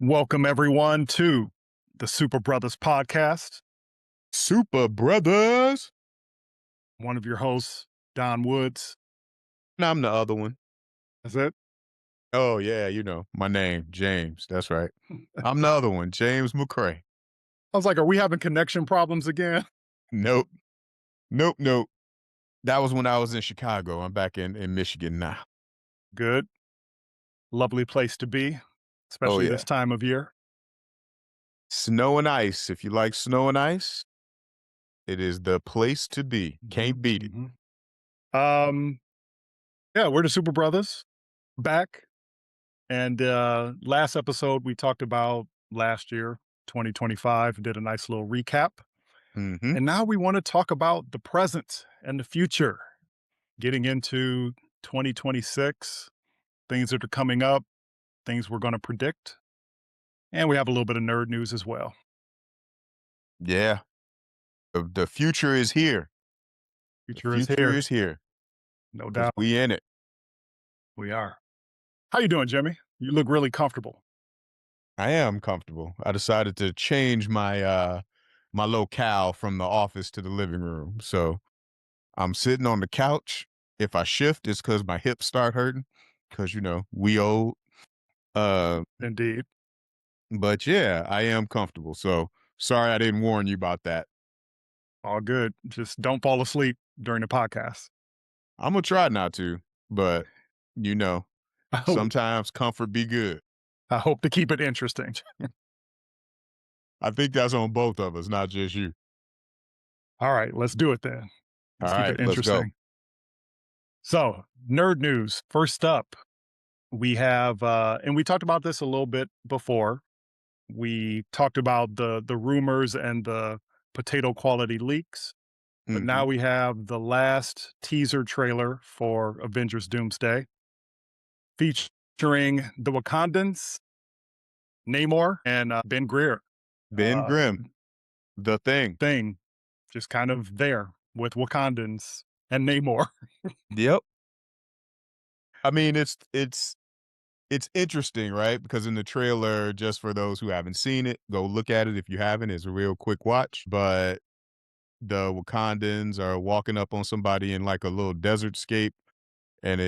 Welcome, everyone, to the Superbrothers Podcast. Superbrothers. One of your hosts, Don Woods. And I'm the other one. That's it? Oh, yeah, my name, James. That's right. I'm the other one, James McCray. I was like, are we having connection problems again? Nope. Nope. That was when I was in Chicago. I'm back in Michigan now. Good. Lovely place to be, Oh, especially yeah. this time of year. Snow and ice. If you like snow and ice, it is the place to be. Can't beat it. Yeah, we're the Superbrothers back. And last episode, we talked about last year, 2025, did a nice little recap. Mm-hmm. And now we want to talk about the present and the future, getting into 2026, things that are coming up, things we're going to predict. And we have a little bit of nerd news as well. Yeah. The future is here. Future The is future here, is here. no 'Cause doubt. we in it. We are. How you doing, Jimmy? You look really comfortable. I am comfortable. I decided to change my locale from the office to the living room. So I'm sitting on the couch. If I shift, it's because my hips start hurting. Because we old. Uh, Indeed. but yeah, I am comfortable. So sorry I didn't warn you about that. All good. Just don't fall asleep during the podcast. I'm gonna try not to, but you know, I hope, sometimes comfort be good. I hope to keep it interesting. I think that's on both of us, not just you. All right, let's do it then. All Let's keep right, it let's go. interesting. So, nerd news. First up, we have, and we talked about this a little bit before. We talked about the rumors and the potato quality leaks, but now Mhm. we have the last teaser trailer for Avengers Doomsday, featuring the Wakandans, Namor, and Ben Greer. Ben Uh, Grimm, the thing. Thing, just kind of there with Wakandans and Namor. Yep. I mean, it's interesting, right? Because in the trailer, just for those who haven't seen it, go look at it if you haven't. It's a real quick watch. But the Wakandans are walking up on somebody in like a little desert scape, and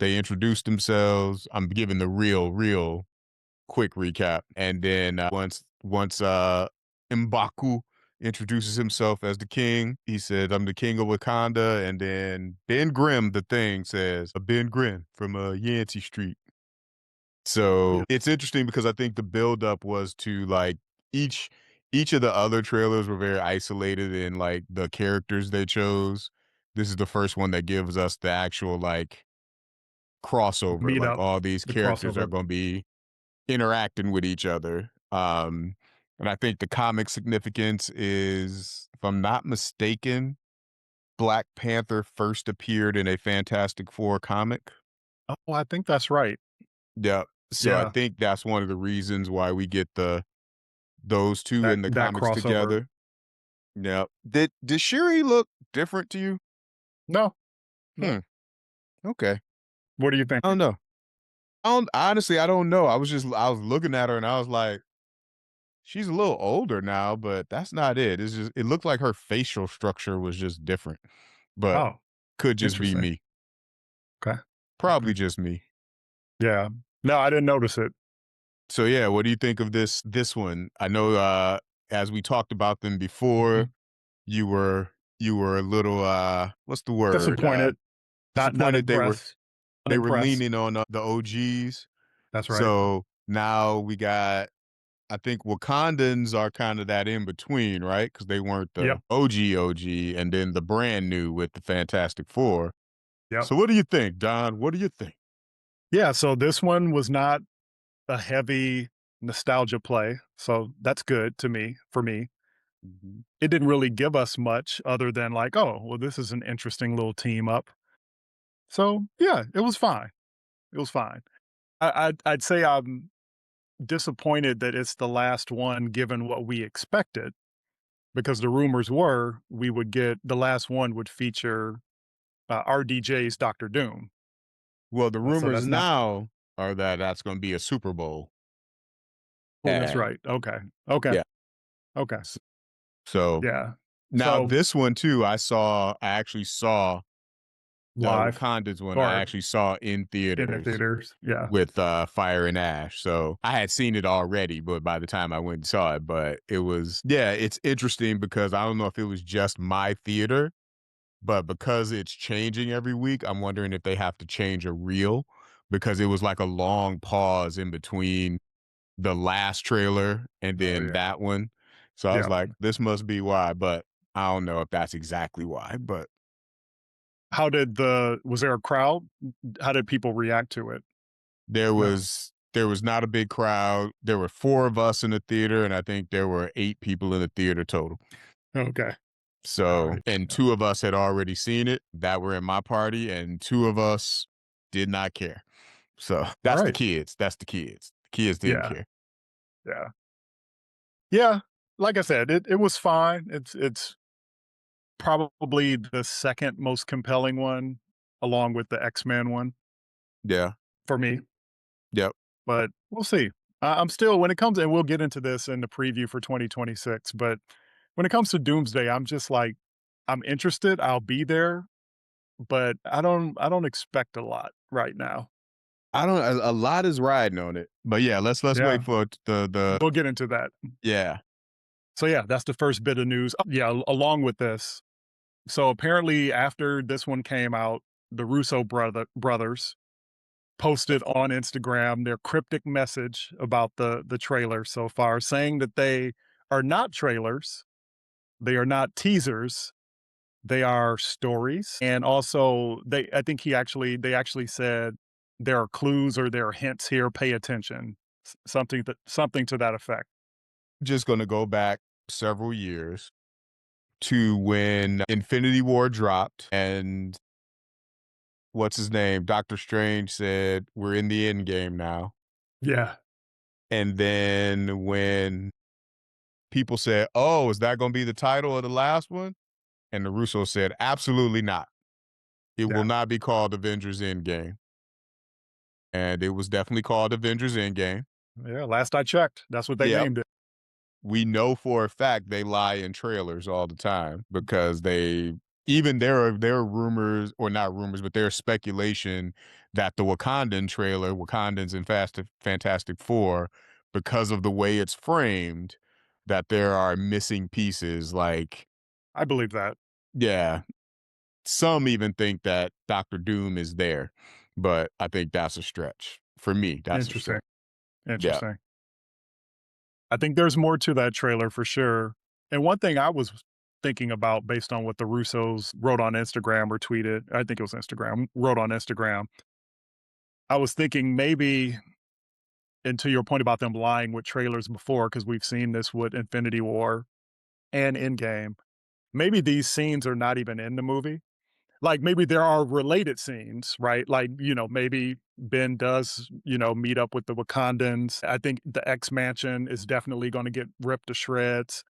they introduce themselves. I'm giving the real quick recap, and then once M'Baku introduces himself as the king, he said, "I'm the king of Wakanda," and then Ben Grimm, the thing, says, "Ben Grimm from Yancey Street." So it's interesting because I think the buildup was to like each each of the other trailers were very isolated in like the characters they chose. This is the first one that gives us the actual like crossover. Meet Like up, all these the characters are crossover. going to be interacting with each other. And I think the comic significance is, if I'm not mistaken, Black Panther first appeared in a Fantastic Four comic. Oh, I think that's right. Yeah. So I Yeah, think that's one of the reasons why we get those two in the that comics crossover. together. Yeah. Did Shuri look different to you? No, no. Hmm. Okay. What do you think? I don't know. I don't know. I was looking at her and I was like, she's a little older now, but that's not it. It's just it looked like her facial structure was just different. But Oh, could just be interesting. me. Okay. Probably Okay. just me. Yeah. No, I didn't notice it. So yeah, what do you think of this one? I know as we talked about them Mhm. before, you were a little what's the word? Disappointed. Not Disappointed impressed. they were Unimpressed. leaning on the OGs. That's right. So now we got, I think Wakandans are kind of that in between, right? Because they weren't Yep. the OG, and then the brand new with the Fantastic Four. Yep. So what do you think, Don? What do you think? Yeah. So this one was not a heavy nostalgia play. So that's good to me, for me. Mhm. It didn't really give us much other than like, oh, well, this is an interesting little team up. So yeah, it was fine. It was fine. I'd say I'm disappointed that it's the last one given what we expected, because the rumors were we would get the last one would feature RDJ's Doctor Doom. Well, the So rumors that's not. now are that that's going to be a Super Bowl. Oh, that's And right. Okay. Okay. yeah. Okay. s- So Yeah. now So this one too, I actually saw the live Wakanda's one. I or actually saw in in the theaters theaters. Yeah. with Fire and Ash. So I had seen it already, but by the time I went and saw it, but it was, yeah, it's interesting because I don't know if it was just my theater, but because it's changing every week, I'm wondering if they have to change a reel because it was like a long pause in between the last trailer and Oh then yeah. that one. So I was Yeah. like, this must be why, but I don't know if that's exactly why, but How did was there a crowd? How did people react to it? No. there was not a big crowd. There were 4 of us in the theater, and I think there were 8 people in the theater total. Okay. All So, right. and Yeah. 2 of us had already seen it that were in my party, and 2 of us did not care. So, All that's the right. kids. That's the kids. The kids didn't Yeah. care. Yeah. Yeah. Like I said, it was fine. It's probably the second most compelling one along with the X-Men one Yeah. for me, Yep. but we'll see. I'm still when it comes and we'll get into this in the preview for 2026, but when it comes to Doomsday, I'm just like I'm interested, I'll be there, but I don't expect a lot right now. I don't a lot is riding on it. But yeah, let's Yeah, wait for the we'll get into that. yeah. So yeah, that's the first bit of news. Yeah, along with this. So apparently after this one came out, the brothers posted on Instagram their cryptic message about the trailer so far, saying that they are not trailers, they are not teasers, they are stories, and also I think they actually said there are clues or there are hints here. Pay attention, something to that effect. Just gonna go back several years to when Infinity War dropped and what's his name? Doctor Strange said, "We're in the end game now." Yeah, And then when people said, "Oh, is that going to be the title of the last one?" And the Russo said, "Absolutely not. It will yeah, not be called Avengers Endgame." And it was definitely called Avengers Endgame. yeah. Last I checked, that's what they Yep. named it. We know for a fact they lie in trailers all the time because they even there are rumors or not rumors, but there's speculation that the Wakandan trailer, Wakandans in Fantastic Four, because of the way it's framed, that there are missing pieces. Like, I believe that. yeah, some even think that Doctor Doom is there, but I think that's a stretch. For me, that's a Interesting. stretch. Yeah. Interesting. I think there's more to that trailer for sure. And one thing I was thinking about based on what the Russos wrote on Instagram or tweeted, I think it was Instagram, wrote on Instagram. I was thinking maybe, and to your point about them lying with trailers before, because we've seen this with Infinity War and Endgame, maybe these scenes are not even in the movie. Like maybe there are related scenes, right? Like, maybe Ben does, meet up with the Wakandans. I think the X Mansion is definitely going to get ripped to shreds.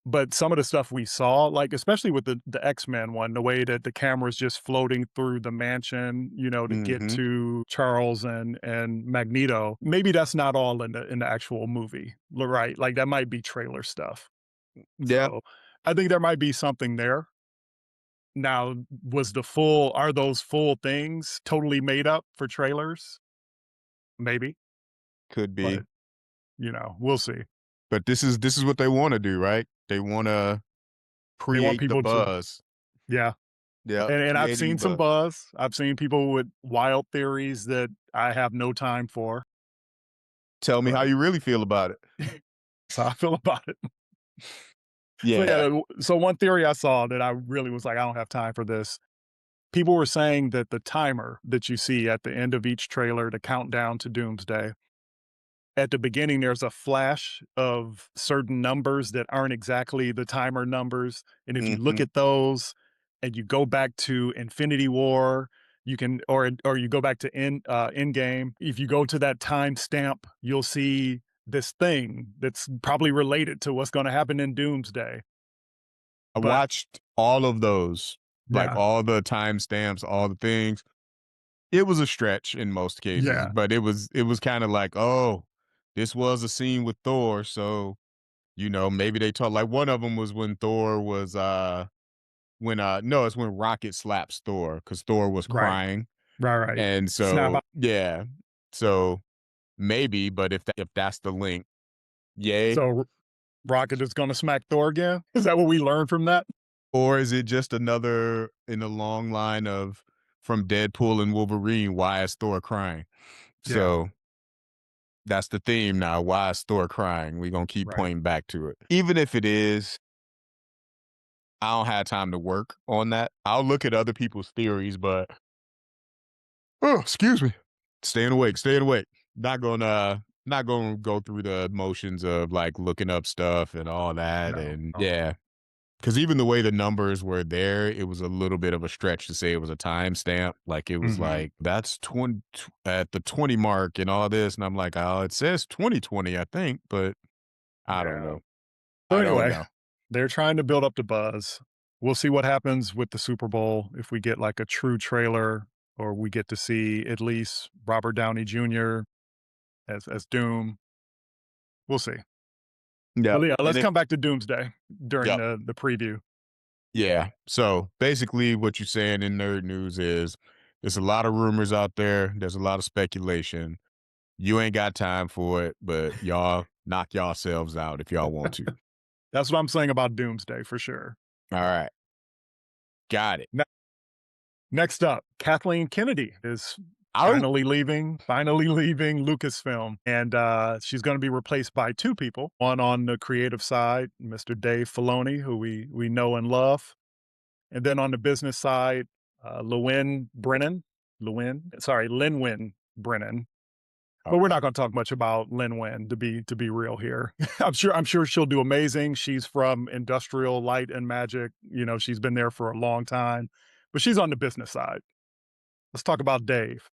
But some of the stuff we saw, like, especially with the X-Men one, the way that the camera's just floating through the mansion, to get Hmm. to Charles and Magneto, maybe that's not all in the actual movie, right? Like, that might be trailer stuff. Yeah. So, I think there might be something there. Now, are those full things totally made up for trailers? Maybe, Could but, be. we'll see. But this is what they wanna do, right? They wanna They want create the people to buzz. yeah. Yep, And I've creating seen some buzz. buzz. I've seen people with wild theories that I have no time for, Tell me how but you really feel about it. that's how I feel about it. So, yeah, Yeah. so one theory I saw that I really was like, "I don't have time for this." People were saying that the timer that you see at the end of each trailer to count down to Doomsday, at the beginning, there's a flash of certain numbers that aren't exactly the timer numbers, and if you look Mhm. at those and you go back to Infinity War, you can or you go back to Endgame, if you go to that timestamp, you'll see this thing that's probably related to what's gonna happen in Doomsday. I But watched all of those, like, yeah, all the timestamps, all the things. It was a stretch in most cases, yeah, but it was kinda like, "Oh, this was a scene with Thor, so, maybe they talk like one of them was when Thor was, no, it's when Rocket slaps Thor because Thor was Right. crying, Right, right. and Snap so out. yeah. So, maybe, but if that's the link, yay. So Rocket is gonna smack Thor again? Is that what we learned from that? Or is it just another in a long line of from Deadpool and Wolverine, why is Thor crying? Yeah, So, that's the theme now, why is Thor crying? We're gonna keep right. pointing back to it. Even if it is, I don't have time to work on that. I'll look at other people's theories, but oh, excuse me. Staying awake, staying awake. Not gonna go through the motions of like looking up stuff and all that. No, And no. yeah, because even the way the numbers were there, it was a little bit of a stretch to say it was a timestamp. Like it was Mhm. like that's 20 at the 20 mark and all this. And I'm like, oh, it says 2020, I think, but I don't Yeah. know. So I don't anyway, know. they're trying to build up the buzz. We'll see what happens with the Super Bowl, if we get, like, a true trailer or we get to see at least Robert Downey Jr. as Doom. We'll see. Yep. But, yeah, And let's it, come back to Doomsday during yep. the preview. Yeah. So basically, what you're saying in nerd news is there's a lot of rumors out there. There's a lot of speculation. You ain't got time for it, but y'all knock yourselves out if y'all want to. That's what I'm saying about Doomsday for sure. All right. Got it. Ne Next up, Kathleen Kennedy is Oh, finally leaving Lucasfilm, and, she's gonna be replaced by 2 people, one on the creative side, Mr. Dave Filoni, who we know and love, and then on the business side, Lin-Wen Brennan, but we're not gonna talk much about Lin-Wen to be real here. I'm sure she'll do amazing. She's from Industrial Light and Magic, she's been there for a long time, but she's on the business side. Let's talk about Dave.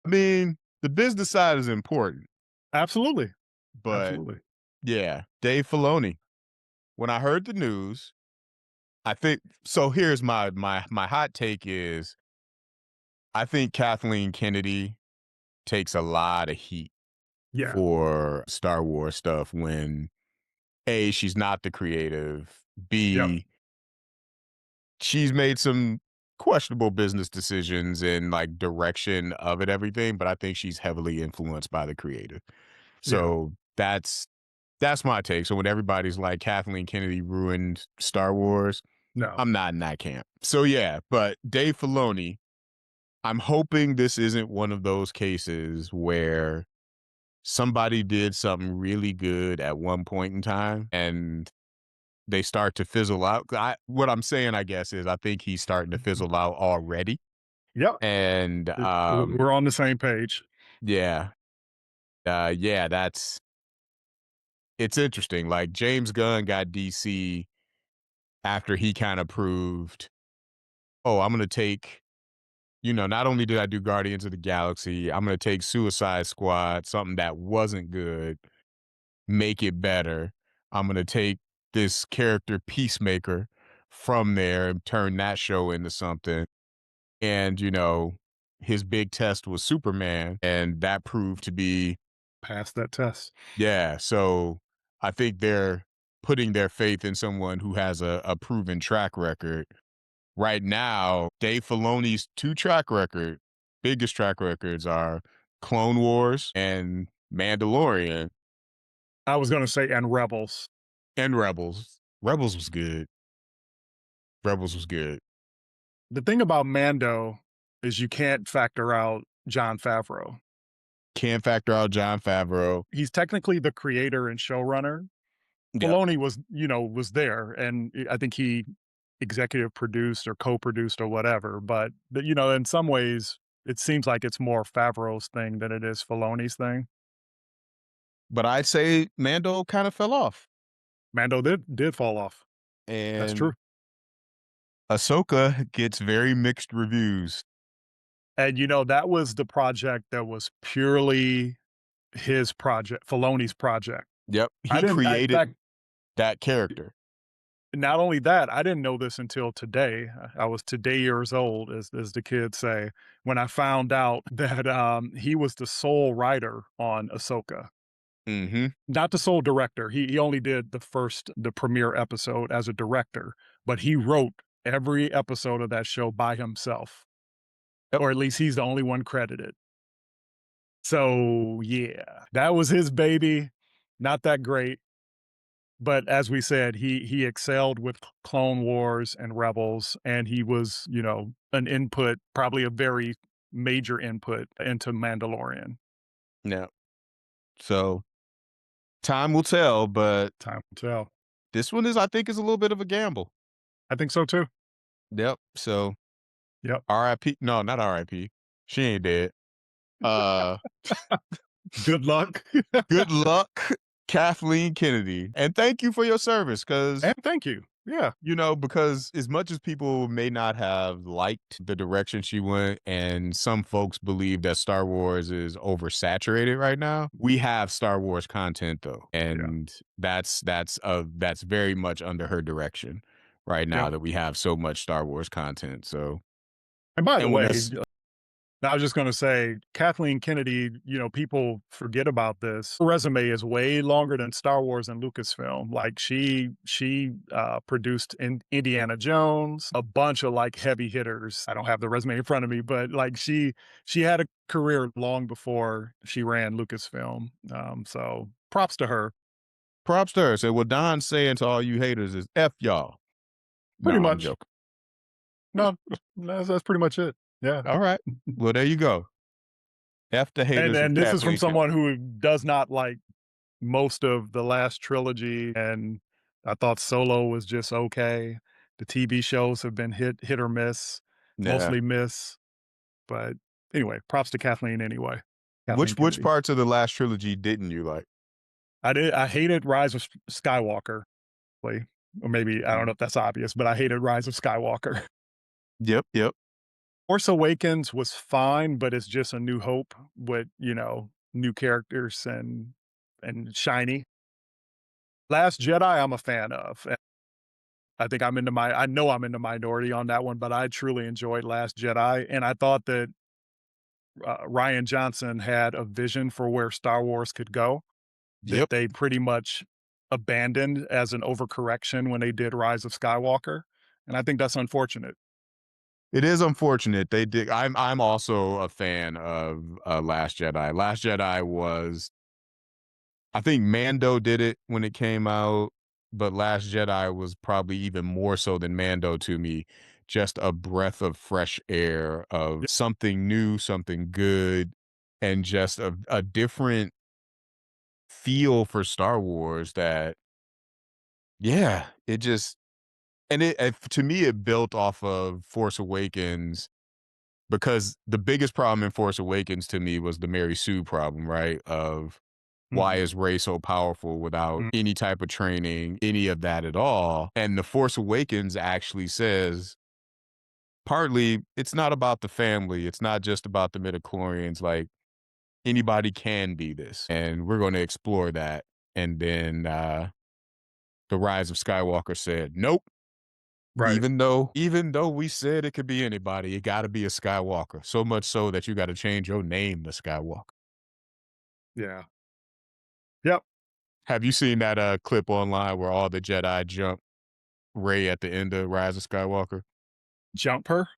I mean, the business side is important, Absolutely, but absolutely. yeah, Dave Filoni. When I heard the news, I think so. Here's my hot take is I think Kathleen Kennedy takes a lot of heat Yeah, for Star Wars stuff when A, she's not the creative, yep, B, she's made some questionable business decisions and like direction of it, everything, but I think she's heavily influenced by the creative. yeah. So that's my take. So when everybody's like Kathleen Kennedy ruined Star Wars, No. I'm not in that camp. So yeah, but Dave Filoni, I'm hoping this isn't one of those cases where somebody did something really good at one point in time and they start to fizzle out. What I'm saying, I guess, is I think he's starting to Mhm. fizzle out already. Yep, And we're on the same page. yeah, yeah, it's interesting. Like James Gunn got DC after he kind of proved, oh, I'm gonna take, not only did I do Guardians of the Galaxy, I'm gonna take Suicide Squad, something that wasn't good, make it better. I'm gonna take this character Peacemaker from there and turn that show into something. And, his big test was Superman, and that proved to be Pass that test. yeah. So I think they're putting their faith in someone who has a proven track record. Right now, Dave Filoni's biggest track records are Clone Wars and Mandalorian I was gonna say, and Rebels. and Rebels. Rebels was good. Rebels was good. The thing about Mando is you can't factor out Jon Favreau. Can't factor out John Favreau. He's technically the creator and showrunner. Yep. Filoni was there, and I think he executive produced or co-produced or whatever, but, in some ways, it seems like it's more Favreau's thing than it is Filoni's thing. But I'd say Mando kind of fell off. Mando did fall off. That's true. And Ahsoka gets very mixed reviews. And, that was the project that was purely his project, Filoni's project. Yep. I He didn't I in created fact that character. not only that, I didn't know this until today. I was today years old, as the kids say, when I found out that he was the sole writer on Ahsoka. Mhm. Not the sole director. He only did the premiere episode as a director, but he wrote every episode of that show by himself, Yep. or at least he's the only one credited. So yeah, that was his baby. Not that great, but as we said, he excelled with Clone Wars and Rebels, and he was, an input, probably a very major input into Mandalorian. Yeah. So, time will tell, but Time will tell. this one is I think is a little bit of a gamble. I think so too. Yep. So, Yep. RIP. No, not RIP. She ain't dead. Uh, Good luck. Good luck, Kathleen Kennedy, and thank you for your service. Because And thank you. Yeah. because as much as people may not have liked the direction she went, and some folks believe that Star Wars is oversaturated right now, we have Star Wars content though, Yeah. and that's very much under her direction right now Yep. that we have so much Star Wars content. So, And by the and when way, that's I was just going to say, Kathleen Kennedy, people forget about this. Her resume is way longer than Star Wars and Lucasfilm. Like she produced Indiana Jones, a bunch of like heavy hitters. I don't have the resume in front of me, but like she had a career long before she ran Lucasfilm. So props to her. props to her. So what Don's saying to all you haters is F y'all. No, Pretty I'm much. joking. No, that's pretty much it. Yeah. All right. Well, there you go. F the And haters of and this is from Kathleen Kennedy. someone who does not like most of the last trilogy, and I thought Solo was just okay. The TV shows have been hit or miss, Yeah. mostly miss, but anyway, props to Kathleen anyway. Kathleen Which Kennedy. parts of the last trilogy didn't you like? I hated Rise of Skywalker, like, or maybe I don't know if that's obvious, but I hated Rise of Skywalker. Yep, yep. Force Awakens was fine, but it's just a new hope with, new characters and shiny. Last Jedi, I'm a fan of. I think I know I'm in the minority on that one, but I truly enjoyed Last Jedi, and I thought that Ryan Johnson had a vision for where Star Wars could go that Yep. they pretty much abandoned as an overcorrection when they did Rise of Skywalker, and I think that's unfortunate. It is unfortunate. They did I'm also a fan of Last Jedi. Last Jedi was I think Mando did it when it came out, but Last Jedi was probably even more so than Mando to me. Just a breath of fresh air of Yeah, something new, something good, and just a different feel for Star Wars that, yeah, it just, and to me, it built off of Force Awakens because the biggest problem in Force Awakens to me was the Mary Sue problem, right? Of why mhm, is Rey so powerful without mm, any type of training, any of that at all? And the Force Awakens actually says, partly, it's not about the family. It's not just about the midichlorians. Like, anybody can be this. And we're going to explore that. And then The Rise of Skywalker said, nope. right. Even though we said it could be anybody, it got to be a Skywalker. So much so that you got to change your name to Skywalker. Yeah. Yep. Have you seen that clip online where all the Jedi jump Rey at the end of Rise of Skywalker? Jumper?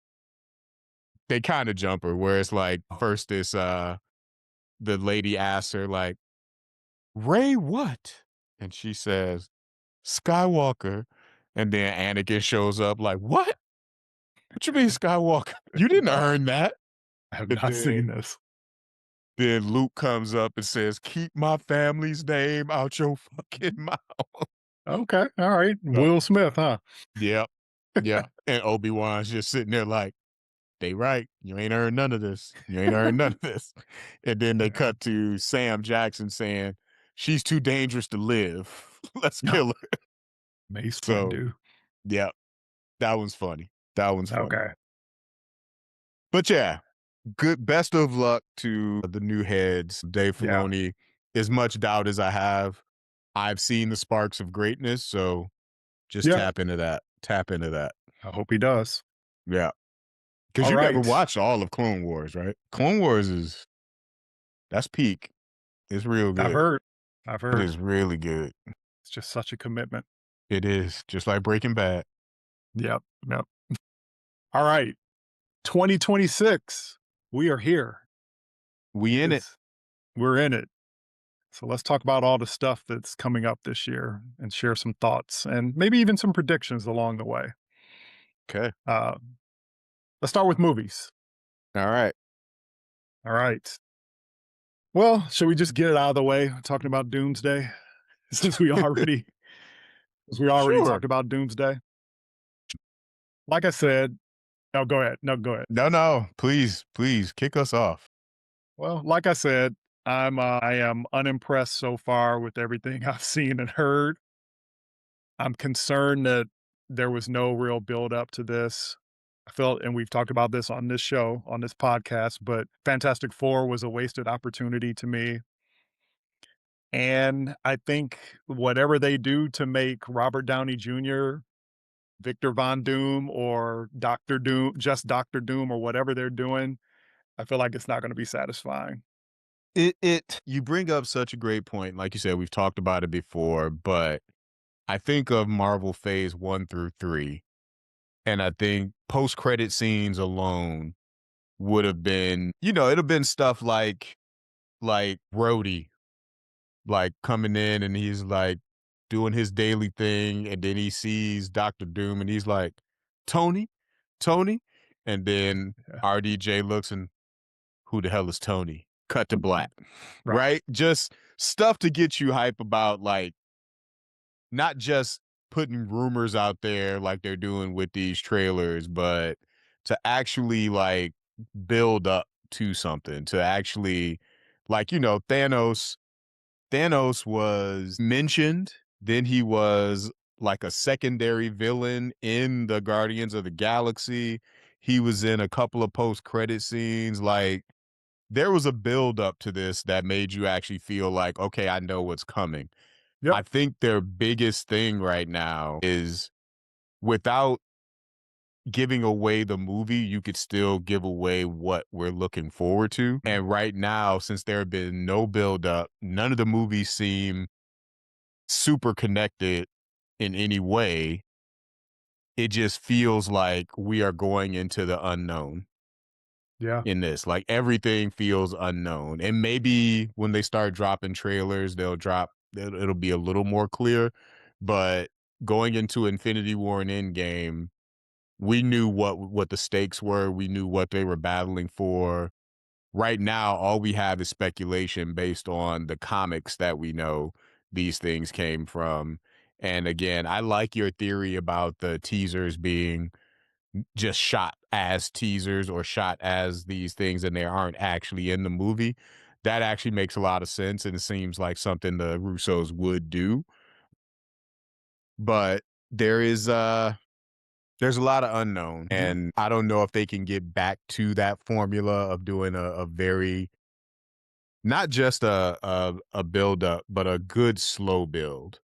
They kind of jump her where it's like Oh, first this the lady asks her like, Rey what? And she says, Skywalker. And then Anakin shows up like, what? What you mean Skywalker? You didn't no, earn that. I have And not seen this. then Luke comes up and says, keep my family's name out your fucking mouth. Okay, alright. So, Will Smith, huh? yeah, yeah. And Obi-Wan's just sitting there like, they right. You ain't earned none of this. You ain't earned none of this. And then they Yeah. cut to Sam Jackson saying, she's too dangerous to live. Let's No, kill her. Mace So, Windu. yeah, that one's funny. That one's funny. Okay. But yeah, good best of luck to the new heads. Dave Yeah. Filoni, as much doubt as I have, I've seen the sparks of greatness. So Just Yeah, tap into that. Tap into that. I hope he does. Yeah. Because All you never right. watched all of Clone Wars, right? Clone Wars that's peak. It's real I've good. heard. I've It heard. is really good. It's just such a commitment. It is. Just like Breaking Bad. Yep. Yep. All right. 2026. We are here. We in it. We're in it. So let's talk about all the stuff that's coming up this year and share some thoughts and maybe even some predictions along the way. Okay. Uh, let's start with movies. All right. All right. Well, should we just get it out of the way talking about Doomsday since we already Sure. talked about Doomsday? Like I said, no, go ahead. No, go ahead. No, no. Please kick us off. Well, like I said, I am unimpressed so far with everything I've seen and heard. I'm concerned that there was no real build up to this. I felt, and we've talked about this on this show, on this podcast, but Fantastic Four was a wasted opportunity to me. And I think whatever they do to make Robert Downey Jr., Victor Von Doom, or Doctor Doom, just Doctor Doom, or whatever they're doing, I feel like it's not going to be satisfying. It you bring up such a great point. Like you said, we've talked about it before, but I think of Marvel phase 1 through 3, and I think post-credit scenes alone would have been, it'd have been stuff like Rhodey, like coming in and he's like doing his daily thing, and then he sees Doctor Doom and he's like, Tony, Tony, and then Yeah. RDJ looks and who the hell is Tony? Cut to black, Right. right? Just stuff to get you hype about, like, not just putting rumors out there like they're doing with these trailers, but to actually like build up to something, to actually, like, Thanos was mentioned, then he was like a secondary villain in the Guardians of the Galaxy. He was in a couple of post-credit scenes. Like, there was a build up to this that made you actually feel like, okay, I know what's coming. Yep. I think their biggest thing right now is, without giving away the movie, you could still give away what we're looking forward to. And right now, since there have been no build up, none of the movies seem super connected in any way. It just feels like we are going into the unknown Yeah. in this. Like, everything feels unknown. And maybe when they start dropping trailers, it'll be a little more clear. But going into Infinity War and Endgame, we knew what the stakes were. We knew what they were battling for. Right now, all we have is speculation based on the comics that we know these things came from. And again, I like your theory about the teasers being just shot as teasers or shot as these things and they aren't actually in the movie. That actually makes a lot of sense, and it seems like something the Russos would do. But there's a lot of unknown, and I don't know if they can get back to that formula of doing a very, not just a build up, but a good slow build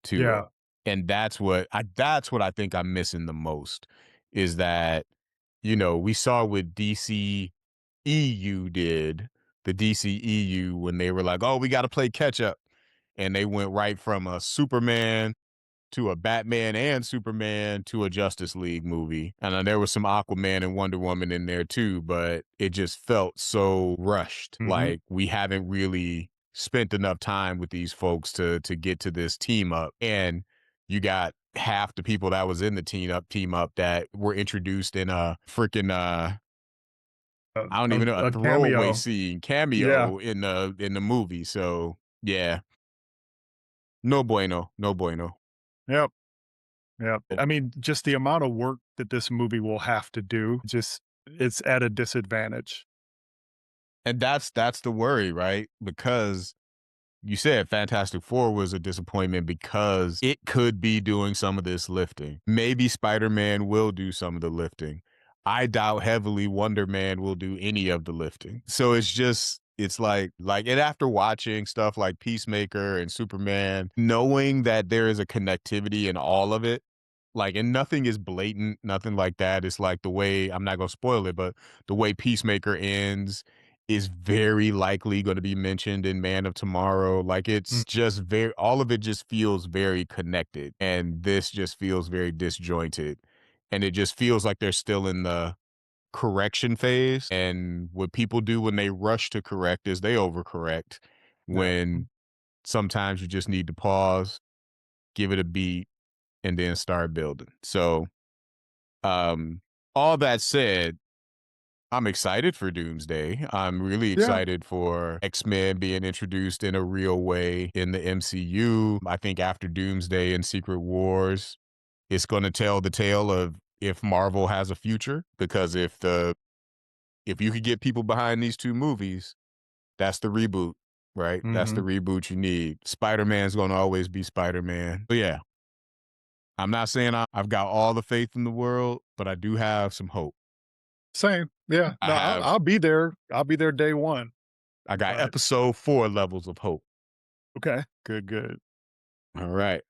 to it. Yeah. And that's what I think I'm missing the most, is that, we saw what DCEU did, the DCEU, when they were like, oh, we got to play catch up. And they went right from a Superman to a Batman and Superman to a Justice League movie. And there was some Aquaman and Wonder Woman in there too, but it just felt so rushed. Like, we haven't really spent enough time with these folks to get to this team up. And you got half the people that was in the team up that were introduced in a freaking I don't even know, a A throwaway cameo. scene Yeah. cameo in the movie. So yeah, no bueno, no bueno. Yep. Yep. I mean, just the amount of work that this movie will have to do, just it's at a disadvantage. And that's the worry, right? Because you said Fantastic Four was a disappointment because it could be doing some of this lifting. Maybe Spider-Man will do some of the lifting. I doubt heavily Wonder Man will do any of the lifting. So it's just It's and after watching stuff like Peacemaker and Superman, knowing that there is a connectivity in all of it, and nothing is blatant, nothing like that. It's like the way I'm not gonna spoil it, but the way Peacemaker ends is very likely going to be mentioned in Man of Tomorrow. Like Mm, it's just very all of it just feels very connected. And this just feels very disjointed. And it just feels like they're still in the correction phase. And what people do when they rush to correct is they overcorrect yeah. when sometimes you just need to pause, give it a beat, and then start building. So, um, all that said, I'm excited for Doomsday. I'm really Yeah. excited for X-Men being introduced in a real way in the MCU. I think after Doomsday and Secret Wars, it's going to tell the tale of if Marvel has a future because if you could get people behind these two movies, that's the reboot, right? That's the Mhm. reboot you need. Spider-Man's going to always be Spider-Man. But yeah, I'm not saying I've got all the faith in the world, but I do have some hope. Same. Yeah. I No, have I'll be there. I'll be there day 1. I got But episode 4 levels of hope. okay. Good, good. All right.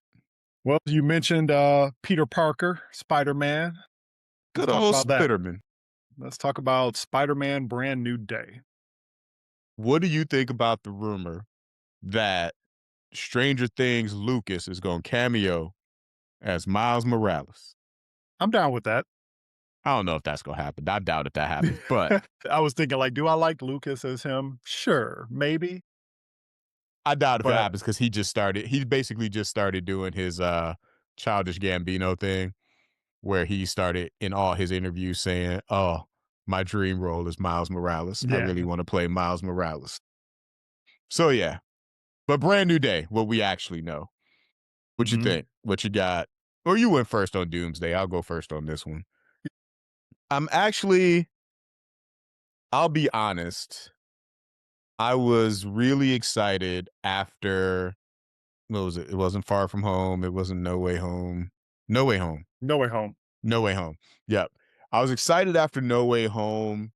Well, you mentioned, Peter Parker, Spider-Man. Let's Good talk old about that. Spiderman. Let's talk about Spider-Man Brand New Day. What do you think about the rumor that Stranger Things Lucas is going to cameo as Miles Morales? I'm down with that. I don't know if that's going to happen. I doubt if that happens, but I was thinking, like, do I like Lucas as him? Sure, maybe, I doubt if it but happens because he basically just started doing his childish Gambino thing where he started in all his interviews saying, "Oh, my dream role is Miles Morales. I yeah. really want to play Miles Morales." So yeah, but brand new day, what we actually know. What you Mhm. think? What you got? Or you went first on Doomsday. I'll go first on this one. I'm actually, I'll be honest. I was really excited after what was it? It wasn't Far From Home. It wasn't No Way Home. No Way Home. No Way Home. No Way Home. Yep. I was excited after No Way Home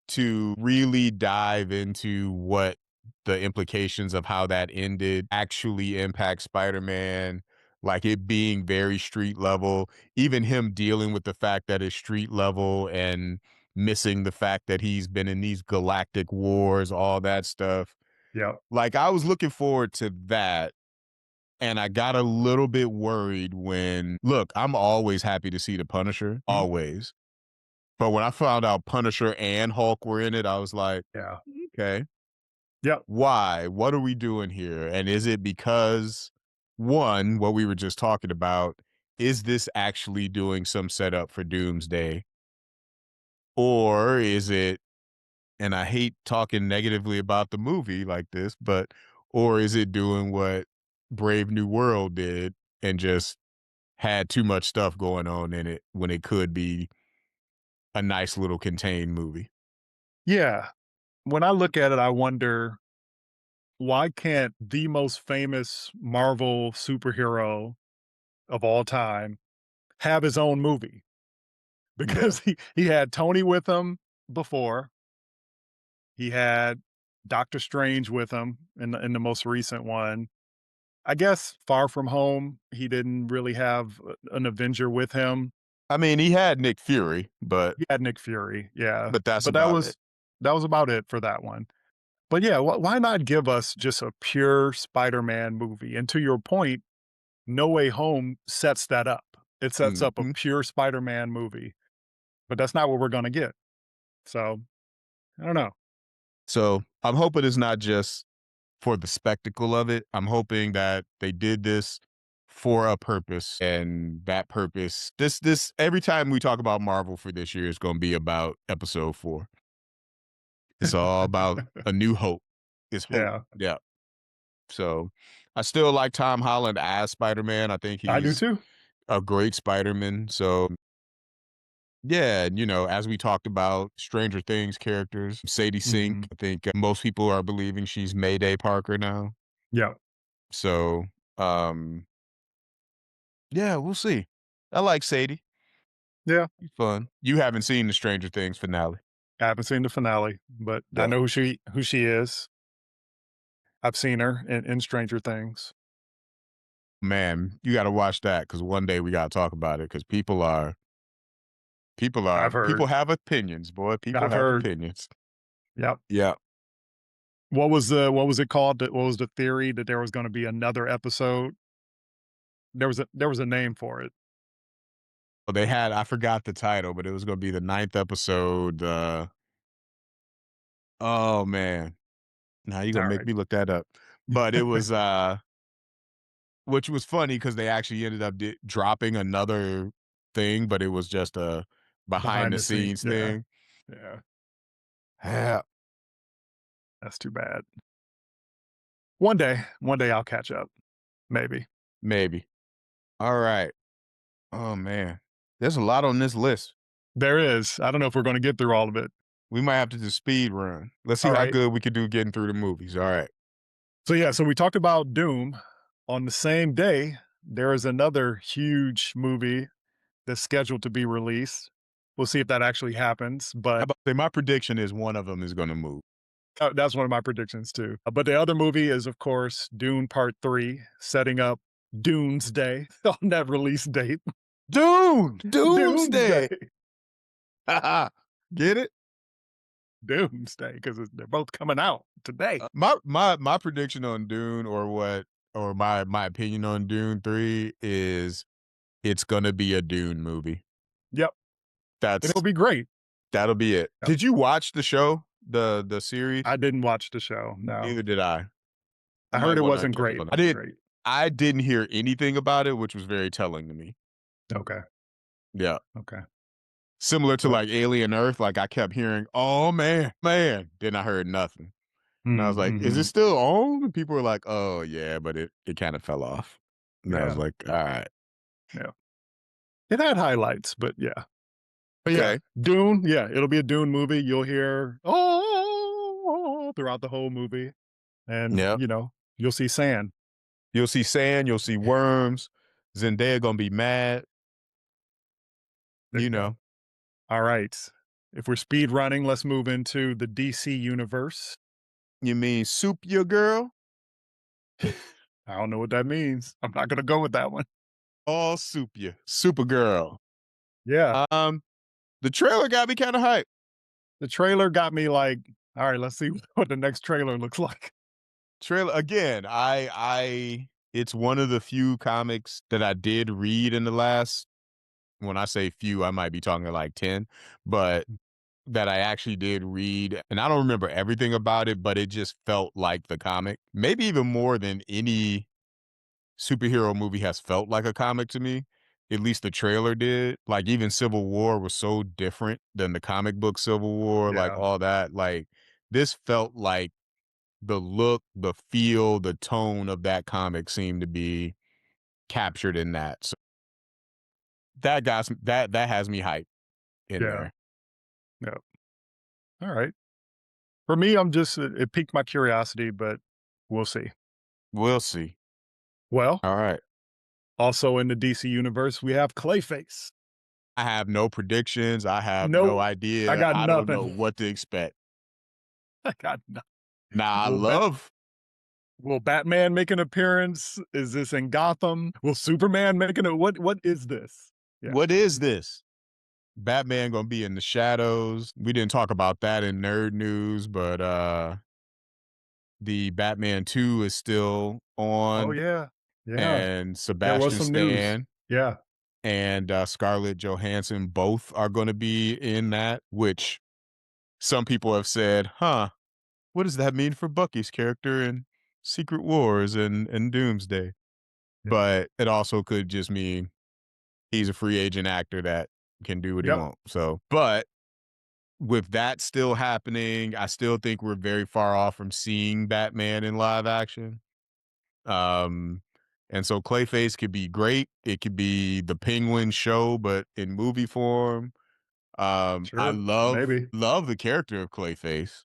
to really dive into what the implications of how that ended actually impact Spider-Man, like it being very street level, even him dealing with the fact that it's street level and missing the fact that he's been in these galactic wars, all that stuff. Yeah. Like I was looking forward to that. And I got a little bit worried when, look, I'm always happy to see the Punisher, Mhm. always. But when I found out Punisher and Hulk were in it, I was like, Yeah. okay, Yep. why? What are we doing here? And is it because, one, what we were just talking about, is this actually doing some setup for Doomsday? Or is it, and I hate talking negatively about the movie like this, but, or is it doing what Brave New World did and just had too much stuff going on in it when it could be a nice little contained movie? Yeah. When I look at it, I wonder, why can't the most famous Marvel superhero of all time have his own movie? Yeah. Because he had Tony with him before. He had Doctor Strange with him in the most recent one. I guess Far From Home, he didn't really have an Avenger with him. I mean, he had Nick Fury, but He had Nick Fury, yeah, that's but about it. that was about it for that one. But yeah, why not give us just a pure Spider-Man movie? And to your point, No Way Home sets that up. It sets up a Mhm. pure Spider-Man movie, but that's not what we're gonna get. So, I don't know. So I'm hoping it's not just for the spectacle of it. I'm hoping that they did this for a purpose, and that purpose, this every time we talk about Marvel for this year is going to be about Episode 4. It's all about a new hope. It's hope. Yeah, Yeah. So I still like Tom Holland as Spider-Man. I think I do he's too. a great Spider-Man. So yeah, and as we talked about Stranger Things characters, Sadie Sink, Mhm. I think most people are believing she's Mayday Parker now. Yeah. So, um, yeah, we'll see. I like Sadie. Yeah. She's fun. You haven't seen the Stranger Things finale. I haven't seen the finale, but I Yeah. know who she is. I've seen her in Stranger Things. Man, you gotta watch that because one day we gotta talk about it because I've people heard. have opinions, boy. People I've have heard. opinions. Yep. Yeah. What was it called? What was the theory that there was gonna be another episode? There was a name for it. Well, they had I forgot the title, but it was gonna be the ninth episode. Oh man. Now you're gonna make Alright. me look that up. But it was which was funny because they actually ended up dropping another thing, but it was just a behind Behind the the scene, scenes yeah. thing. Yeah, Yeah, that's too bad. One day I'll catch up, maybe. maybe. All right. Oh man. There's a lot on this list. There is. I don't know if we're gonna get through all of it. We might have to do speed run. Let's see how Alright. good we can do getting through the movies. All right. So we talked about Doom. On the same day, there is another huge movie that's scheduled to be released. We'll see if that actually happens, How but about say my prediction is one of them is gonna move. that's one of my predictions too. But the other movie is, of course, Dune Part 3, setting up Doomsday on that release date. Dune! Doomsday. Doomsday! Get it? Doomsday, because they're both coming out today. My prediction on Dune or my opinion on Dune 3 is it's gonna be a Dune movie. Yep, and That's it'll be great. that'll be it. Yep. Did you watch the show? The series? I didn't watch the show, no. Neither did I. I You heard might it wanna wasn't jump great. on Great. I didn't hear anything about it, which was very telling to me. Okay, Yeah. okay. Similar to, Well, like, Alien Earth, like, I kept hearing, "Oh, man, man," then I heard nothing. And I was like, "Is it mhm. still on?" And people were like, "Oh, yeah," but it kinda fell off. And I was Yeah, like, "Alright, yeah. It had highlights, but yeah. But yeah, okay." Dune, yeah, it'll be a Dune movie. You'll hear, "Oh," throughout the whole movie, and, Yep. you'll see sand. You'll see sand, you'll see worms, Zendaya gonna be mad, There you you go. know. Alright. If we're speed running, let's move into the DC universe. You mean soup your girl? I don't know what that means. I'm not gonna go with that one. All soup you, Supergirl. Yeah, Um, the trailer got me kinda hyped. the trailer got me like, "Alright, let's see what the next trailer looks like." Trailer again, I it's one of the few comics that I did read in the last when I say few, I might be talking like 10, but that I actually did read, and I don't remember everything about it, but it just felt like the comic. Maybe even more than any superhero movie has felt like a comic to me. At least the trailer did. Like even Civil War was so different than the comic book Civil War, like Yeah, all that. Like this felt like the look, the feel, the tone of that comic seemed to be captured in that. So that has me hyped in yeah, there. yeah. Alright. For me, I'm just it piqued my curiosity, but we'll see. We'll see. Well, All right. also in the DC universe, we have Clayface. I have no predictions. I have no Nope, I idea. got I don't know nothing. what to expect. I got nothing. Now I Will Bat love will Batman make an appearance? Is this in Gotham? Will Superman make an what is this? Yeah, what is this? Batman gonna be in the shadows. We didn't talk about that in nerd news, but the Batman 2 is still oh, on, yeah, yeah, and there was Sebastian some news. Stan Yeah, and Scarlett Johansson both are gonna be in that, which some people have said, huh, what does that mean for Bucky's character in Secret Wars and Doomsday? yeah, But it also could just mean he's a free agent actor that can do what he yep, wants. So, but with that still happening, I still think we're very far off from seeing Batman in live action. Um, and so Clayface could be great. It could be the Penguin show, but in movie form. I sure, maybe. love the character of Clayface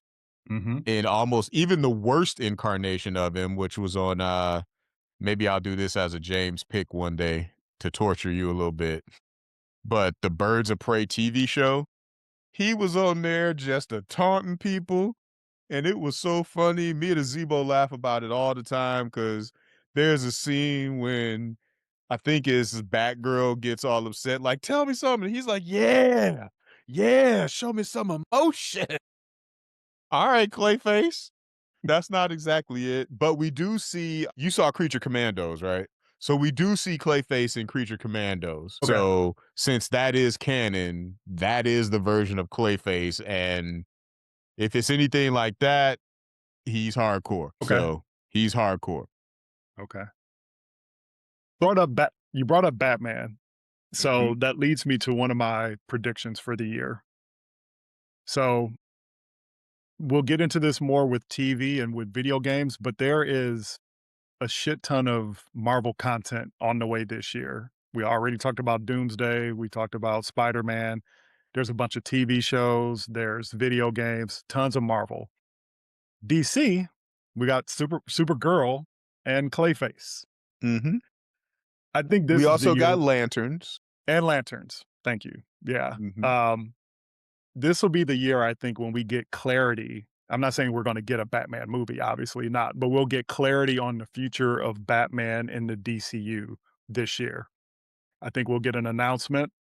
Mhm. and almost even the worst incarnation of him, which was on maybe I'll do this as a James pick one day to torture you a little bit. But the Birds of Prey TV show, he was on there just a taunting people, and it was so funny. Me and Azebo laugh about it all the time because there's a scene when I think his Batgirl gets all upset, like, "Tell me something." He's like, "Yeah, yeah, show me some emotion." All right, Clayface. That's not exactly it, but we do see you saw Creature Commandos, right? So we do see Clayface in Creature Commandos. Okay. So since that is canon, that is the version of Clayface, and if it's anything like that, he's hardcore. Okay. So he's hardcore. Okay. You brought up Batman. Mhm, So that leads me to one of my predictions for the year. So we'll get into this more with TV and with video games, but there is a shit ton of Marvel content on the way this year. We already talked about Doomsday. We talked about Spider-Man. There's a bunch of TV shows. There's video games, tons of Marvel. DC, we got Supergirl and Clayface. mhm. I think We this is the also year got lanterns. and lanterns. Thank you. Yeah. Mhm, Um, this will be the year I think when we get clarity. I'm not saying we're going to get a Batman movie, obviously not, but we'll get clarity on the future of Batman in the DCU this year. I think we'll get an announcement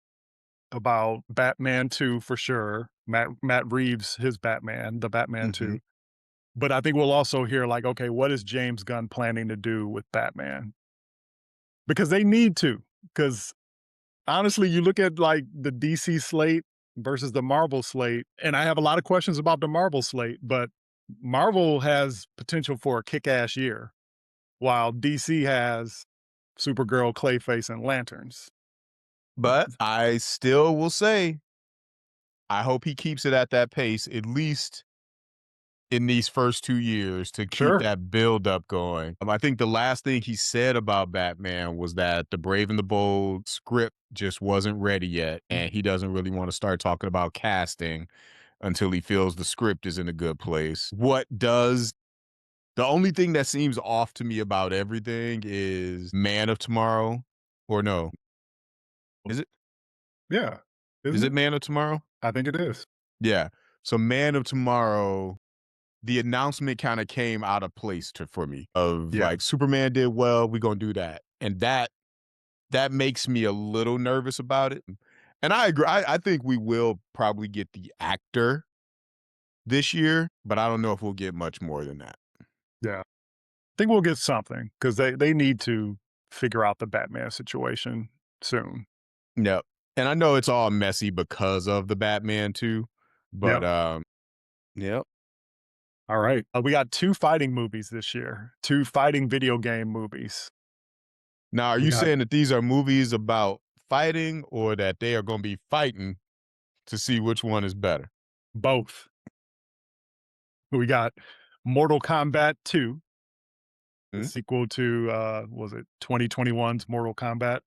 about Batman 2 for sure. Matt Reeves, his Batman, the Batman mhm. 2. But I think we'll also hear like, okay, what is James Gunn planning to do with Batman? Because they need to. Because honestly, you look at like the DC slate versus the Marvel slate, and I have a lot of questions about the Marvel slate, but Marvel has potential for a kick-ass year, while DC has Supergirl, Clayface, and Lanterns. But I still will say, I hope he keeps it at that pace, at least in these first 2 years to keep Sure. that build up going. I think the last thing he said about Batman was that the Brave and the Bold script just wasn't ready yet, and he doesn't really want to start talking about casting until he feels the script is in a good place. The only thing that seems off to me about everything is Man of Tomorrow, or no, is it Yeah. is Isn't it it? Man of Tomorrow? I think it is. Yeah. So Man of Tomorrow, the announcement kinda came out of place for me of, Yeah. like, Superman did well, we gonna do that, and that makes me a little nervous about it, and I agree, I think we will probably get the actor this year, but I don't know if we'll get much more than that. Yeah. Think we'll get something because they need to figure out the Batman situation soon. Yep, and I know it's all messy because of the Batman too, but, Yep. yep. All right. We got 2 fighting movies this year, 2 fighting video game movies. Now, are We you got saying that these are movies about fighting or that they are gonna be fighting to see which one is better? both. We got Mortal Kombat 2, the Mm, sequel to, was it 2021's Mortal Kombat?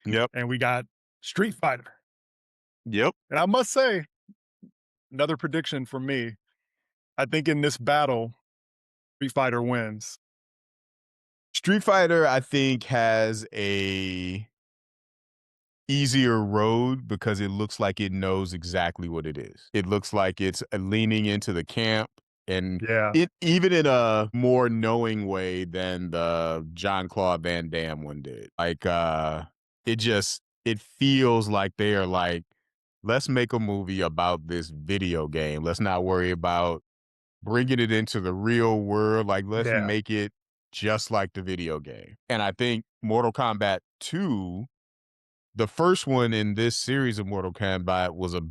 yep, And we got Street Fighter. yep. And I must say, another prediction from me, I think in this battle, Street Fighter wins. Street Fighter, I think, has a easier road because it looks like it knows exactly what it is. It looks like it's leaning into the camp and Yeah. it even in a more knowing way than the John Claude Van Damme one did. Like it feels like they are like, let's make a movie about this video game. Let's not worry about bringing it into the real world. Like, let's Yeah. make it just like the video game. And I think Mortal Kombat 2, the first one in this series of Mortal Kombat, was a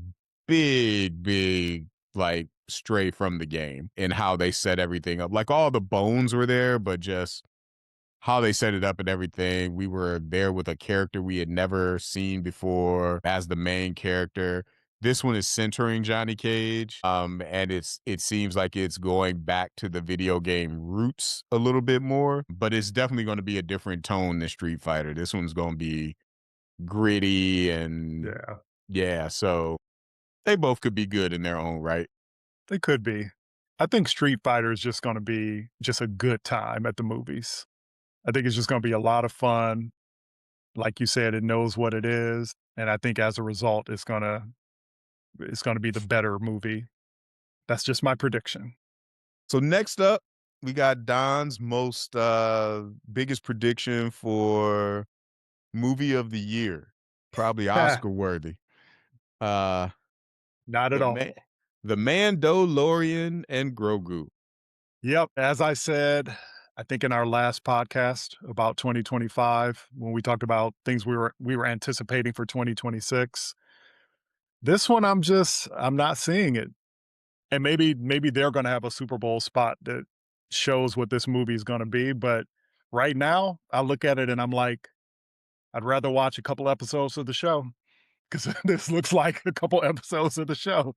big, like, stray from the game and how they set everything up. Like, all the bones were there, but just how they set it up and everything. We were there with a character we had never seen before as the main character. This one is centering Johnny Cage, and it seems like it's going back to the video game roots a little bit more, but it's definitely going to be a different tone than Street Fighter. This one's going to be gritty and Yeah. yeah, so they both could be good in their own right. They could be. I think Street Fighter is just gonna be just a good time at the movies. I think it's just gonna be a lot of fun. Like you said, it knows what it is, and I think as a result, it's gonna is gonna be the better movie. That's just my prediction. So next up, we got Don's most biggest prediction for movie of the year, probably Oscar worthy. Uh Not at the all. man the Mandalorian and Grogu. Yep, as I said, I think in our last podcast about 2025, when we talked about things we were anticipating for 2026, this one I'm not seeing it. And maybe they're gonna have a Super Bowl spot that shows what this movie is gonna be, but right now, I look at it and I'm like, I'd rather watch a couple episodes of the show because this looks like a couple episodes of the show.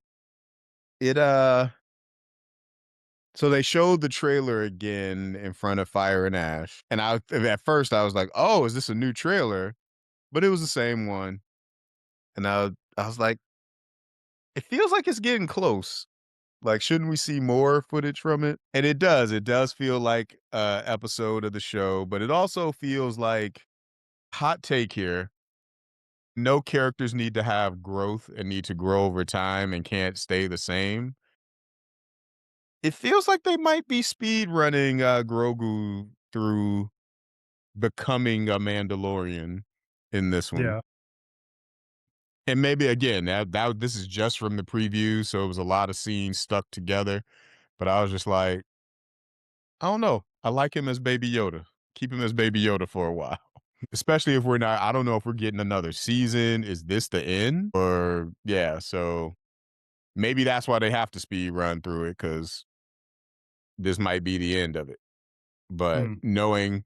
It So they showed the trailer again in front of Fire and Ash, and at first I was like, "Oh, is this a new trailer?" But it was the same one, and I was like, "It feels like it's getting close. Like, shouldn't we see more footage from it?" And it does. It does feel like a episode of the show, but it also feels like, hot take here, no characters need to have growth and need to grow over time and can't stay the same. It feels like they might be speed running Grogu through becoming a Mandalorian in this one. Yeah, And maybe again, that this is just from the preview, so it was a lot of scenes stuck together. But I was just like, I don't know. I like him as Baby Yoda. Keep him as Baby Yoda for a while. Especially if we're not, I don't know if we're getting another season. Is this the end? Or yeah, so maybe that's why they have to speed run through it, because this might be the end of it. But mm, knowing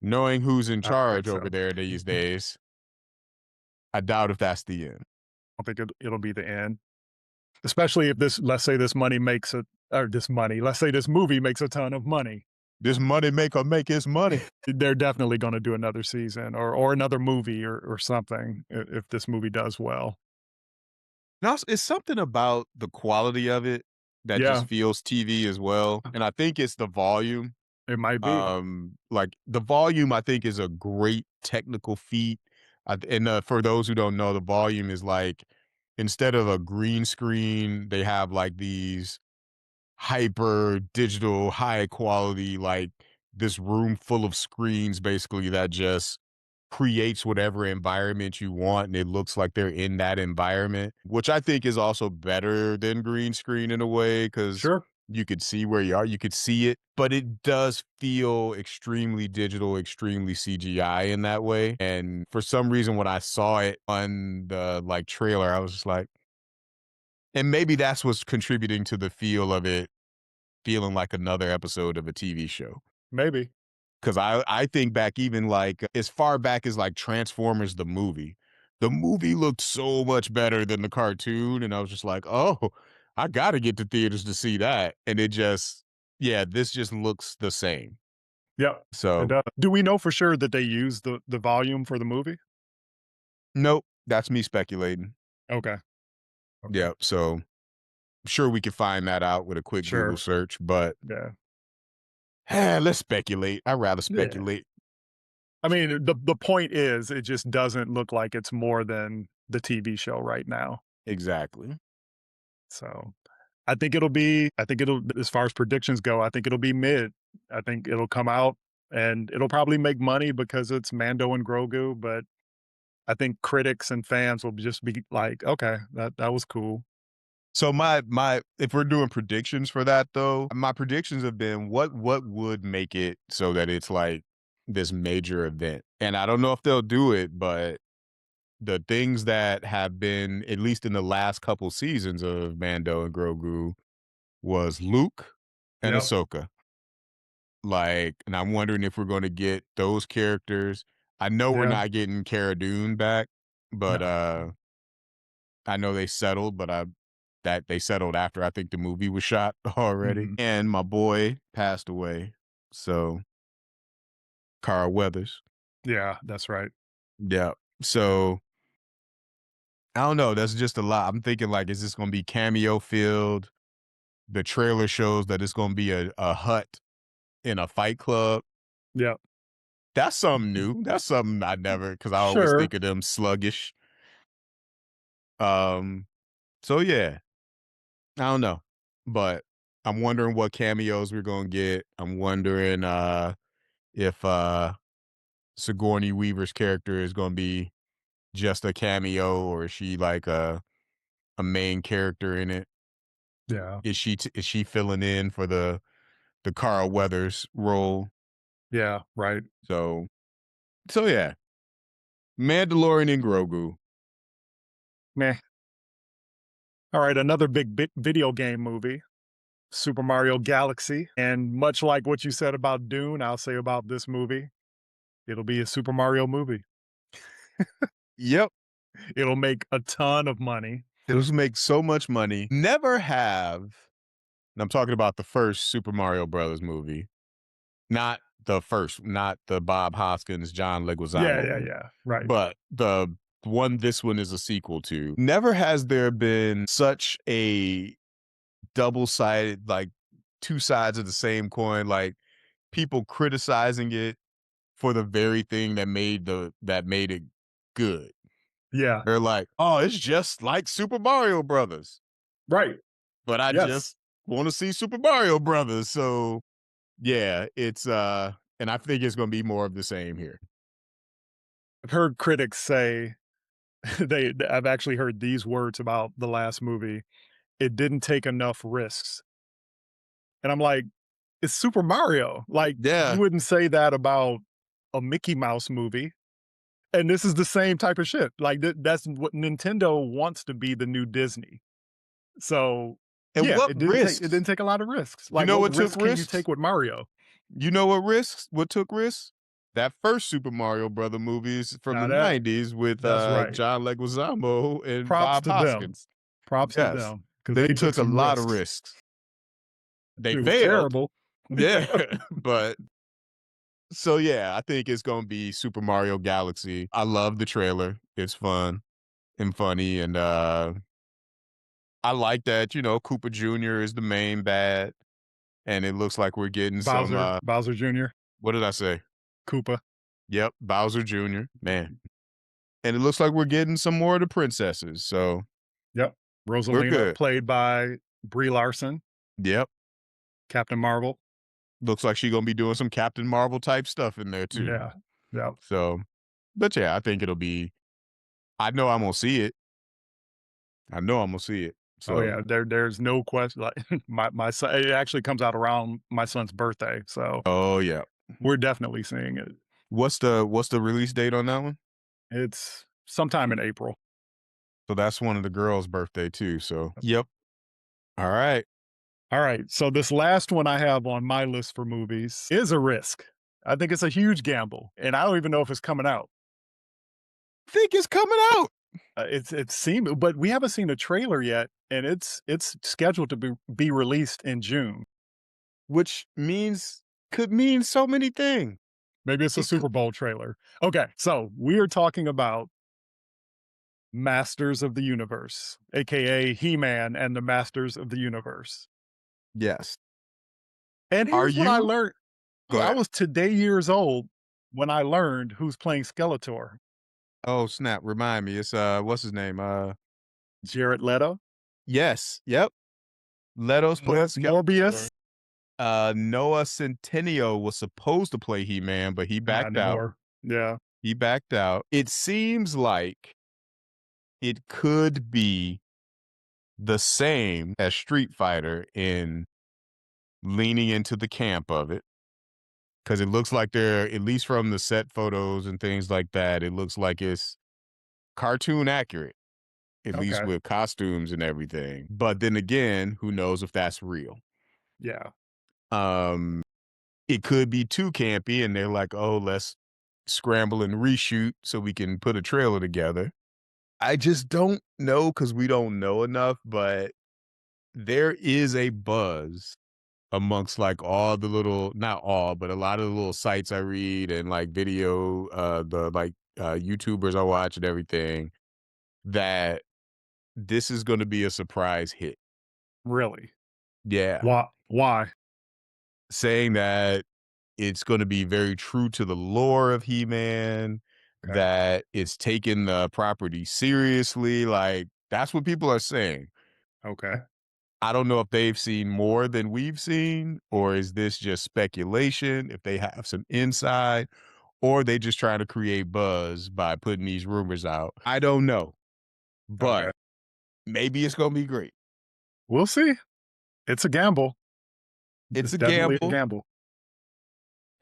who's in I don't charge think over so. there these days, I doubt if that's the end. I think it'll be the end, especially if this let's say this money makes a or this money, let's say this movie makes a ton of money. This money maker make his money. They're definitely gonna do another season or another movie or something if this movie does well. Now, it's something about the quality of it that just Yeah, feels TV as well, and I think it's the volume. it might be. Like, the volume, I think, is a great technical feat, and, for those who don't know, the volume is, like, instead of a green screen, they have, like, these hyper digital, high quality, like, this room full of screens, basically, that just creates whatever environment you want, and it looks like they're in that environment, which I think is also better than green screen in a way, because Sure. you could see where you are, you could see it, but it does feel extremely digital, extremely CGI in that way. And for some reason, when I saw it on the like trailer, I was just like, and maybe that's what's contributing to the feel of it feeling like another episode of a TV show. Maybe. 'Cause I think back even, like, as far back as, like, Transformers the movie. The movie looked so much better than the cartoon, and I was just like, "Oh, I gotta get to theaters to see that," and it just yeah, this just looks the same. Yeah, it So, does. Do we know for sure that they use the volume for the movie? nope, that's me speculating. Okay, okay. Yep, so, I'm sure we could find that out with a quick Google Sure. search, but, Yeah. let's speculate. I'd rather Yeah. speculate. I mean, the point is, it just doesn't look like it's more than the TV show right now. Exactly. So, I think it'll as far as predictions go, I think it'll be mid. I think it'll come out and it'll probably make money because it's Mando and Grogu, but I think critics and fans will just be like, "Okay, that was cool." So my if we're doing predictions for that though, my predictions have been what would make it so that it's like this major event. And I don't know if they'll do it, but the things that have been at least in the last couple seasons of Mando and Grogu was Luke and Yep. Ahsoka. Like, and I'm wondering if we're going to get those characters. I know we're Yeah. not getting Cara Dune back, but No. I know they settled, but that they settled after I think the movie was shot already. Mhm. And my boy passed away. So Carl Weathers. Yeah, that's right. Yeah. So I don't know. That's just a lot. I'm thinking like, is this gonna be cameo filled? The trailer shows that it's gonna be a hut in a fight club. Yep. That's something new. That's something I never because I always Sure. think of them sluggish. Um So yeah, I don't know, but I'm wondering what cameos we're gonna get. I'm wondering if Sigourney Weaver's character is gonna be just a cameo or is she like a main character in it? Yeah. Is she filling in for the Carl Weathers role? Yeah, right. So yeah, Mandalorian and Grogu. Meh. All right, another big video game movie, Super Mario Galaxy. And much like what you said about Dune, I'll say about this movie, it'll be a Super Mario movie. Yep, It'll make a ton of money. it'll make so much money. Never have, and I'm talking about the first Super Mario Brothers movie, not the first, not the Bob Hoskins, John Yeah, Leguizamo yeah, movie, yeah. Right. but the one this one is a sequel to. Never has there been such a double-sided, like two sides of the same coin, like people criticizing it for the very thing that made it good. Yeah. They're like, "Oh, it's just like Super Mario Brothers." Right. But I Yes. just want to see Super Mario Brothers. So yeah, it's and I think it's gonna be more of the same here. I've heard critics say I've actually heard these words about the last movie. It didn't take enough risks. And I'm like, it's Super Mario. Like, you Yeah. wouldn't say that about a Mickey Mouse movie. And this is the same type of shit. Like, that's what Nintendo wants to be the new Disney. So, And yeah, what it risks? didn't take a lot of risks. You Like, know what what took risk can you risks? take with Mario? You know what risks? What took risks? That first Super Mario Brother movies from the Now that '90s with that's right. John Leguizamo and Props Bob to them. Hoskins. Props to Yes, them because they they took took a some lot of risks. risks. They It was failed, terrible. yeah, but so yeah, I think it's gonna be Super Mario Galaxy. I love the trailer. It's fun and funny, and I like that. You know, Koopa Jr. is the main bad, and it looks like we're getting some. Bowser Jr., What did I say? Koopa. Yep, Bowser Jr. Man, and it looks like we're getting some more of the princesses. So Yep. we're Rosalina, good. played by Brie Larson, Yep, Captain Marvel. looks like she's gonna be doing some Captain Marvel type stuff in there too. Yeah. Yep. So, but yeah, I think it'll be. I know I'm gonna see it. I know I'm gonna see it. Oh, So, yeah. There's no question. Like, my son, it actually comes out around my son's birthday. So oh yeah. we're definitely seeing it. What's the release date on that one? It's sometime in April. So that's one of the girls' birthday too. So yep. All right. All right. So this last one I have on my list for movies is a risk. I think it's a huge gamble, and I don't even know if it's coming out. Think it's coming out, It's seemed, but we haven't seen a trailer yet, and it's scheduled to be released in June. which means could mean so many things. Maybe it's a It could, Super Bowl trailer. Okay, so we are talking about Masters of the Universe, aka He-Man and the Masters of the Universe. yes. And Are here's what I you? learned. Go I ahead. was today years old when I learned who's playing Skeletor. Oh snap! Remind me. It's what's his name? Jared Leto, Yes. Yep. Leto's playing Skeletor. Morbius, Noah Centineo was supposed to play He-Man, but he not backed out. anymore. Yeah. He backed out. It seems like it could be the same as Street Fighter in leaning into the camp of it. Because it looks like they're, at least from the set photos and things like that, it looks like it's cartoon accurate, at least Okay. with costumes and everything. But then again, who knows if that's real? Yeah. Um, it could be too campy, and they're like, "Oh, let's scramble and reshoot so we can put a trailer together." I just don't know because we don't know enough, but there is a buzz amongst like all the little, not all, but a lot of the little sites I read and like video, the like YouTubers I watch and everything, that this is going to be a surprise hit. Really? Yeah. Why? Saying that it's going to be very true to the lore of He-Man, Okay. that it's taking the property seriously. Like, that's what people are saying. Okay. I don't know if they've seen more than we've seen, or is this just speculation, if they have some insight, or they just trying to create buzz by putting these rumors out. I don't know, Okay. but maybe it's gonna be great. We'll see. It's a gamble. It's It's a definitely a gamble, gamble.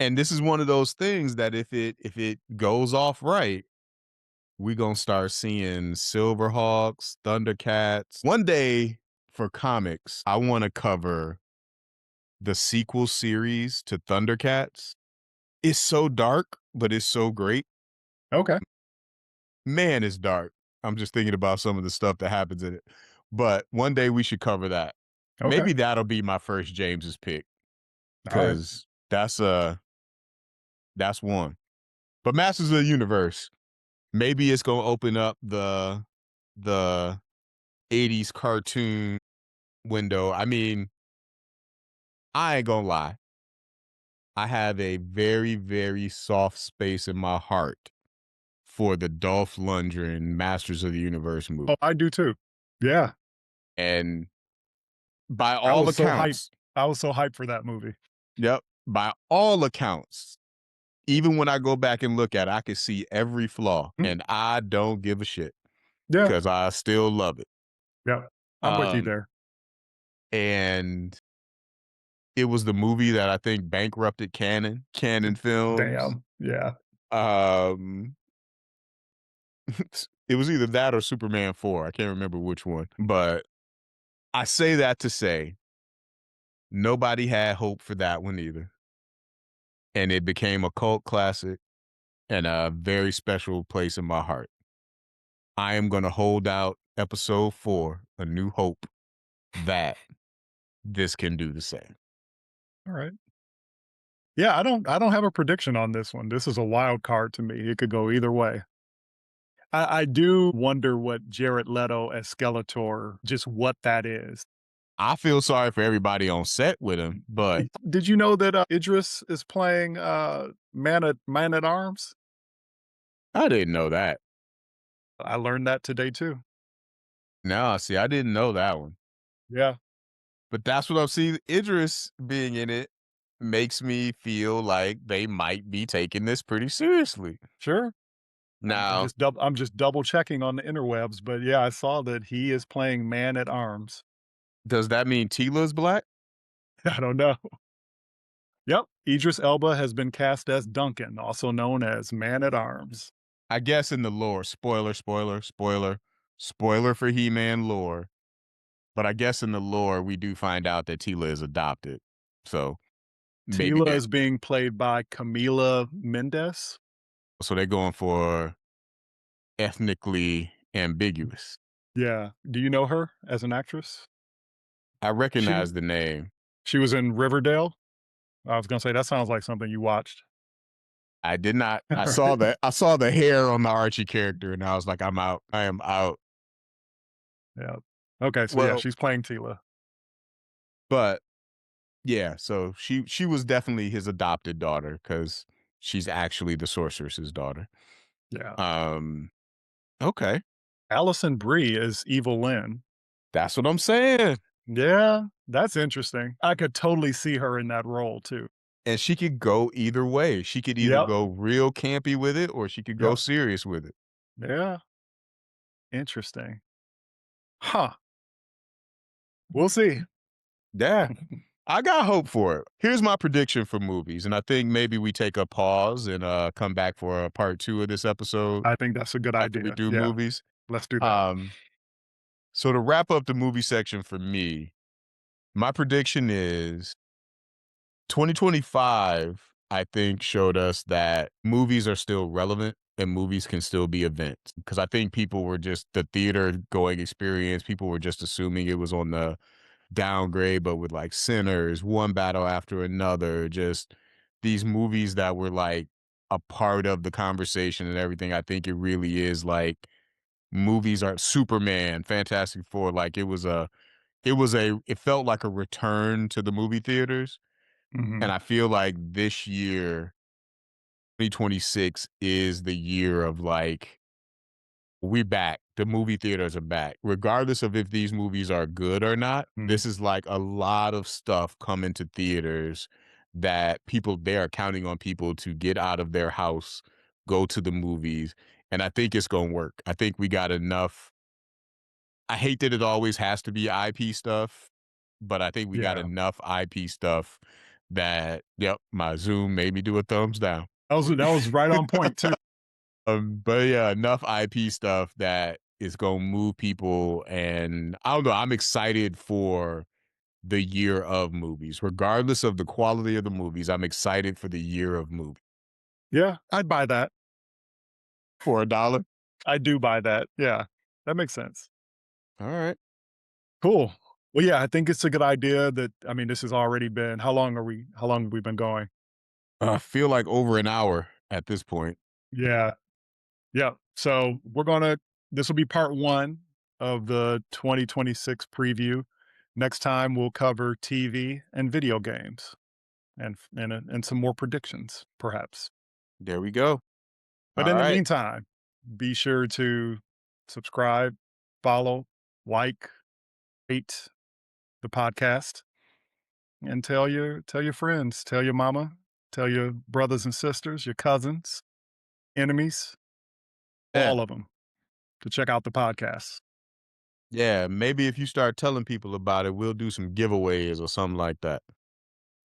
and this is one of those things that if it goes off right, we gonna start seeing Silverhawks, Thundercats. One day for comics, I want to cover the sequel series to Thundercats. It's so dark, but it's so great. Okay. Man, it's dark. I'm just thinking about some of the stuff that happens in it. But one day we should cover that. Okay. Maybe that'll be my first James's pick All right. because that's one. But Masters of the Universe, maybe it's gonna open up the 80s cartoon window. I mean, I ain't gonna lie. I have a very, very soft space in my heart for the Dolph Lundgren Masters of the Universe Oh, movie. I do too. Yeah. And by I all was so hyped. accounts, I was so hyped for that movie. yep, by all accounts, even when I go back and look at it, I can see every flaw, Mm, and I don't give a shit yeah. because I still love it. Yeah. I'm with you Um, there. and it was the movie that I think bankrupted Canon Films. Damn. Yeah. Um, it was either that or Superman 4. I can't remember which one, but I say that to say nobody had hope for that one either. And it became a cult classic and a very special place in my heart. I am going to hold out episode 4, A New Hope, that this can do the same. All right. Yeah, I don't have a prediction on this one. This is a wild card to me. It could go either way. I do wonder what Jared Leto as Skeletor, just what that is. I feel sorry for everybody on set with him, but Did you know that Idris is playing Man at Arms? I didn't know that. I learned that today too. No, see, I didn't know that one. Yeah, But that's what I'm seeing. Idris being in it makes me feel like they might be taking this pretty seriously. sure. Now, I'm just double checking on the interwebs, but yeah, I saw that he is playing Man at Arms. does that mean Tila's black? I don't know. Yep, Idris Elba has been cast as Duncan, also known as Man at Arms. I guess in the lore, spoiler for He-Man lore. But I guess in the lore, we do find out that Tila is adopted. So maybe Tila they're is being played by Camila Mendes. so they're going for ethnically ambiguous. Yeah. Do you know her as an actress? I She recognize the name. she was in Riverdale. I was gonna say that sounds like something you watched. I did not. I saw Right. that. I saw the hair on the Archie character, and I was like, I'm out. I am out. Yeah. Okay, so yeah, Well, she's playing Tila. but yeah, so she was definitely his adopted daughter because she's actually the sorceress's daughter. Yeah. Um, okay, Alison Brie is Evil Lynn. that's what I'm saying. Yeah, that's interesting. I could totally see her in that role too. And she could go either way. She could either Yep. go real campy with it or she could go Yep. serious with it. Yeah. Interesting. Huh. We'll see. Yeah. I got hope for it. Here's my prediction for movies, and I think maybe we take a pause and come back for a part 2 of this episode I think that's a good after we idea. do Yeah, movies. let's do that. Um, so to wrap up the movie section for me, my prediction is 2025, I think, showed us that movies are still relevant and movies can still be events. Because I think people were just the theater going experience, people were just assuming it was on the downgrade, but with like Sinners, one battle after another, just these movies that were like a part of the conversation and everything. I think it really is like movies are Superman, Fantastic Four, like it felt like a return to the movie theaters. And Mhm. I feel like this year, 2026 is the year of like We back. The movie theaters are back. Regardless of if these movies are good or not, Mhm. this is like a lot of stuff coming to theaters that people they are counting on people to get out of their house, go to the movies, and I think it's gonna work. I think we got enough. I hate that it always has to be IP stuff, but I think we got Yeah. enough IP stuff that yep, my Zoom made me do a thumbs down. That was right on point too. But yeah, enough IP stuff that is gonna move people, and I don't know. I'm excited for the year of movies, regardless of the quality of the movies. I'm excited for the year of movies Yeah, I'd buy that. for $1. I do buy that. Yeah, that makes sense. All right, Cool. Well, yeah, I think it's a good idea that I mean, this has already been how long have we been going? I feel like over an hour at this point. Yeah. Yeah. So this will be part one of the 2026 preview. Next time we'll cover TV and video games and some more predictions, perhaps. There we go. But All in the right. meantime, be sure to subscribe, follow, like, rate the podcast, and tell your friends, tell your mama, tell your brothers and sisters, your cousins, enemies, Yeah. all of them to check out the podcast. Yeah. Maybe if you start telling people about it, we'll do some giveaways or something like that.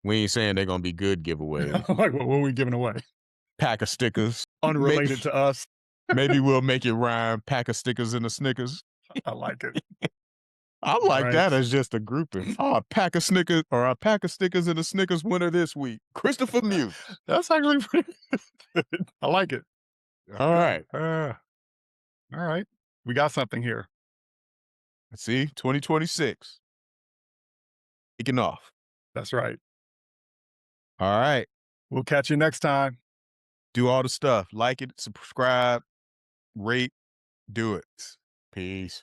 We ain't saying they're gonna be good giveaways. Like, what are we giving away? Pack of stickers. maybe Unrelated to us. maybe we'll make it rhyme. Pack of stickers and a Snickers. I like it. I All like right. that as just a grouping. Oh, a pack of Snickers or a pack of stickers and a Snickers winner this week. Christopher Muse. That's actually pretty good. I like it. All right. All right. We got something here. Let's see. 2026. Kicking off. That's right. All right. We'll catch you next time. Do all the stuff. Like it, subscribe, rate, do it. Peace.